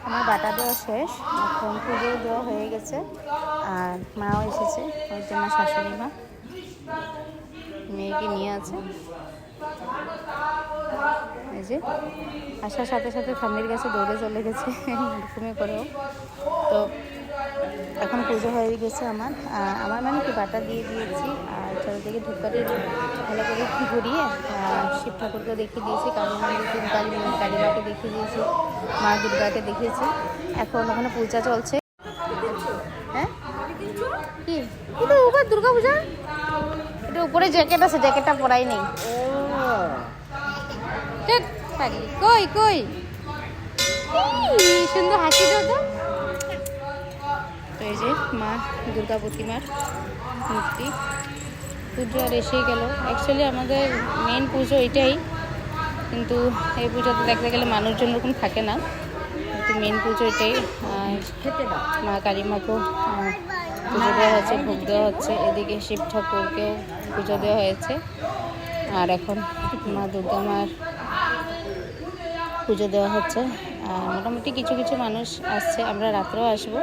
আমার বাটা দেওয়া শেষ, এখন পুজো দেওয়া হয়ে গেছে। আর মাও এসেছে, ওই যে আমার শাশুড়ি মা মেয়েকে নিয়ে আছে। এই যে আসার সাথে সাথে স্বামীর কাছে দৌড়ে চলে গেছে ঘুমে করেও। তো এখন পুজো হয়ে গেছে আমার মানে কি বাটা দিয়ে দিয়েছি। আর চারিদিকে ধূপকাঠি ভালো করে ঘুরিয়ে শিব ঠাকুরকে দেখিয়ে দিয়েছি, কালী মন্দির কালীমাকে দেখিয়ে দিয়েছি, মা দুর্গাকে দেখিয়েছি। এখন ওখানে পূজা চলছে। হ্যাঁ কি এটা উপর দুর্গা পূজা, এটা উপরে জ্যাকেট আছে, জ্যাকেটটা পরাই নেই। কই কই সুন্দর হাসি দাও তো। তো এই যে মা দুর্গা প্রতিমার মূর্তি, পুজো আর এসেই গেল। অ্যাকচুয়ালি আমাদের মেন পুজো এটাই, কিন্তু এই পুজোতে দেখতে গেলে মানুষজন ওরকম থাকে না, কিন্তু মেন পুজো এটাই। মা কালী মাকেও পুজো দেওয়া হচ্ছে, ভোগ দেওয়া হচ্ছে। এদিকে শিব ঠাকুরকেও পুজো দেওয়া হয়েছে। আর এখন মা দুর্গা মার পুজো দেওয়া হচ্ছে। আর মোটামুটি কিছু কিছু মানুষ আসছে, আমরা রাত্রেও আসবো।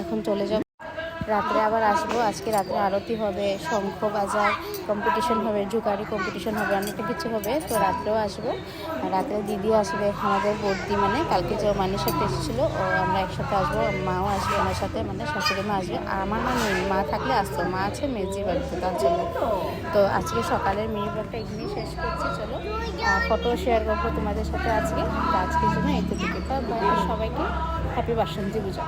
এখন চলে যাব, রাত্রে আবার আসবো। আজকে রাত্রে আরতি হবে, শঙ্খ বাজার কম্পিটিশন হবে, জুকারি কম্পিটিশন হবে, অনেকটা কিছু হবে। তো রাত্রেও আসবো। আর রাত্রে দিদি আসবে, আমাদের বর্দি, মানে কালকে যে মানির সাথে এসেছিলো, ও আমরা একসাথে আসবো। মাও আসবে আমার সাথে, মানে শাশুড়ি মা আসবে। আর আমার মা নেই, মা থাকলে আসতো, মা আছে মেজির বাড়িতে, তার জন্য। তো আজকে সকালের মিনি ব্লগটা এখানেই শেষ করছি। চলো ফটো শেয়ার করবো তোমাদের সাথে আজকে। তো আজকের জন্য এইটুকু। সবাইকে হ্যাপি বাসন্তী পূজা।